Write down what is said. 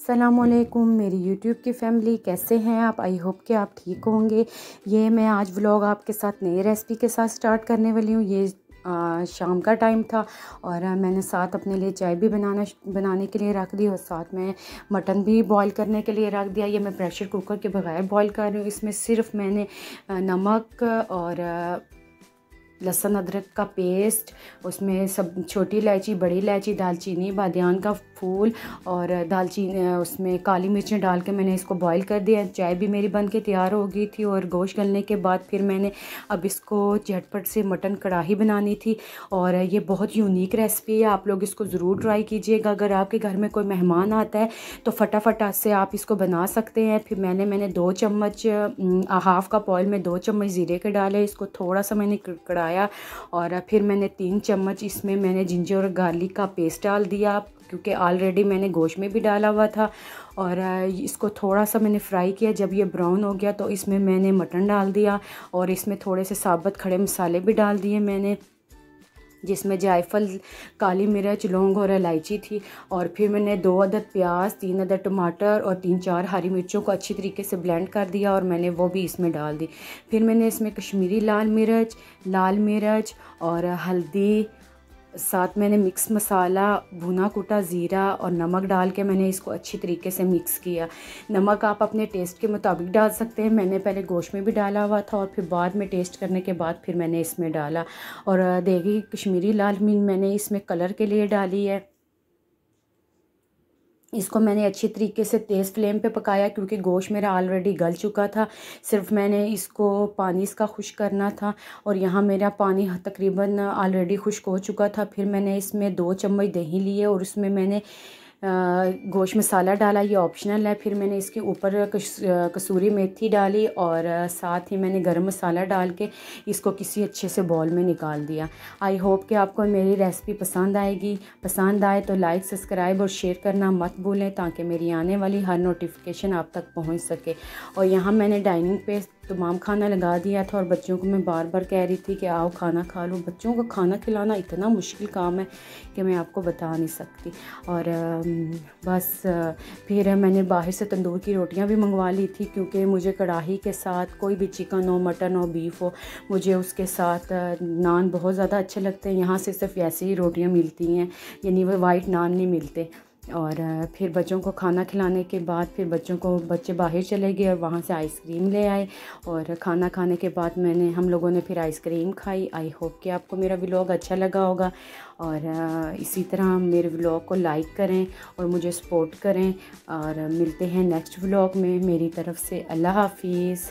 अस्सलामुअलैकुम मेरी यूट्यूब की फ़ैमिली, कैसे हैं आप? आई होप कि आप ठीक होंगे। ये मैं आज व्लॉग आपके साथ नई रेसिपी के साथ स्टार्ट करने वाली हूँ। ये शाम का टाइम था और मैंने साथ अपने लिए चाय भी बनाने के लिए रख दी और साथ में मटन भी बॉईल करने के लिए रख दिया। ये मैं प्रेशर कुकर के बगैर बॉईल कर रही हूँ। इसमें सिर्फ मैंने नमक और लहसुन अदरक का पेस्ट, उसमें सब छोटी इलायची, बड़ी इलायची, दालचीनी, बादियान का फूल और दालचीनी, उसमें काली मिर्चें डाल के मैंने इसको बॉईल कर दिया। चाय भी मेरी बन के तैयार हो गई थी और गोश्त गलने के बाद फिर मैंने अब इसको झटपट से मटन कढ़ाई बनानी थी। और ये बहुत यूनिक रेसिपी है, आप लोग इसको ज़रूर ट्राई कीजिएगा। अगर आपके घर में कोई मेहमान आता है तो फटाफट से आप इसको बना सकते हैं। फिर मैंने 2 चम्मच हाफ़ कप ऑयल में 2 चम्मच ज़ीरे के डाले, इसको थोड़ा सा मैंने कढ़ाया और फिर मैंने 3 चम्मच इसमें मैंने जिंजर और गार्लिक का पेस्ट डाल दिया, क्योंकि ऑलरेडी मैंने गोश्त में भी डाला हुआ था। और इसको थोड़ा सा मैंने फ्राई किया। जब ये ब्राउन हो गया तो इसमें मैंने मटन डाल दिया और इसमें थोड़े से साबुत खड़े मसाले भी डाल दिए मैंने, जिसमें जायफल, काली मिर्च, लौंग और इलायची थी। और फिर मैंने 2 अदद प्याज, 3 अदद टमाटर और 3-4 हरी मिर्चों को अच्छी तरीके से ब्लेंड कर दिया और मैंने वो भी इसमें डाल दी। फिर मैंने इसमें कश्मीरी लाल मिर्च और हल्दी, साथ मैंने मिक्स मसाला, भुना कुटा ज़ीरा और नमक डाल के मैंने इसको अच्छी तरीके से मिक्स किया। नमक आप अपने टेस्ट के मुताबिक डाल सकते हैं। मैंने पहले गोश्त में भी डाला हुआ था और फिर बाद में टेस्ट करने के बाद फिर मैंने इसमें डाला। और देखिए, कश्मीरी लाल मिर्च मैंने इसमें कलर के लिए डाली है। इसको मैंने अच्छी तरीके से तेज़ फ्लेम पे पकाया, क्योंकि गोश्त मेरा ऑलरेडी गल चुका था। सिर्फ मैंने इसको पानी इसका खुश्क करना था और यहाँ मेरा पानी तकरीबन ऑलरेडी खुश्क हो चुका था। फिर मैंने इसमें 2 चम्मच दही लिए और उसमें मैंने गोश्त मसाला डाला, ये ऑप्शनल है। फिर मैंने इसके ऊपर कसूरी मेथी डाली और साथ ही मैंने गरम मसाला डाल के इसको किसी अच्छे से बॉल में निकाल दिया। आई होप कि आपको मेरी रेसिपी पसंद आएगी। पसंद आए तो लाइक, सब्सक्राइब और शेयर करना मत भूलें, ताकि मेरी आने वाली हर नोटिफिकेशन आप तक पहुंच सके। और यहाँ मैंने डाइनिंग पे तमाम खाना लगा दिया था और बच्चों को मैं बार बार कह रही थी कि आओ खाना खा लो। बच्चों को खाना खिलाना इतना मुश्किल काम है कि मैं आपको बता नहीं सकती। और बस फिर मैंने बाहर से तंदूर की रोटियां भी मंगवा ली थी, क्योंकि मुझे कढ़ाई के साथ कोई भी चिकन हो, मटन हो, बीफ हो, मुझे उसके साथ नान बहुत ज़्यादा अच्छे लगते हैं। यहाँ से सिर्फ ऐसी ही रोटियाँ मिलती हैं, यानी वो वाइट नान नहीं मिलते। और फिर बच्चों को खाना खिलाने के बाद फिर बच्चे बाहर चले गए और वहाँ से आइसक्रीम ले आए। और खाना खाने के बाद हम लोगों ने फिर आइसक्रीम खाई। आई होप कि आपको मेरा व्लॉग अच्छा लगा होगा और इसी तरह मेरे व्लॉग को लाइक करें और मुझे सपोर्ट करें। और मिलते हैं नेक्स्ट व्लॉग में। मेरी तरफ से अल्लाह हाफिज़।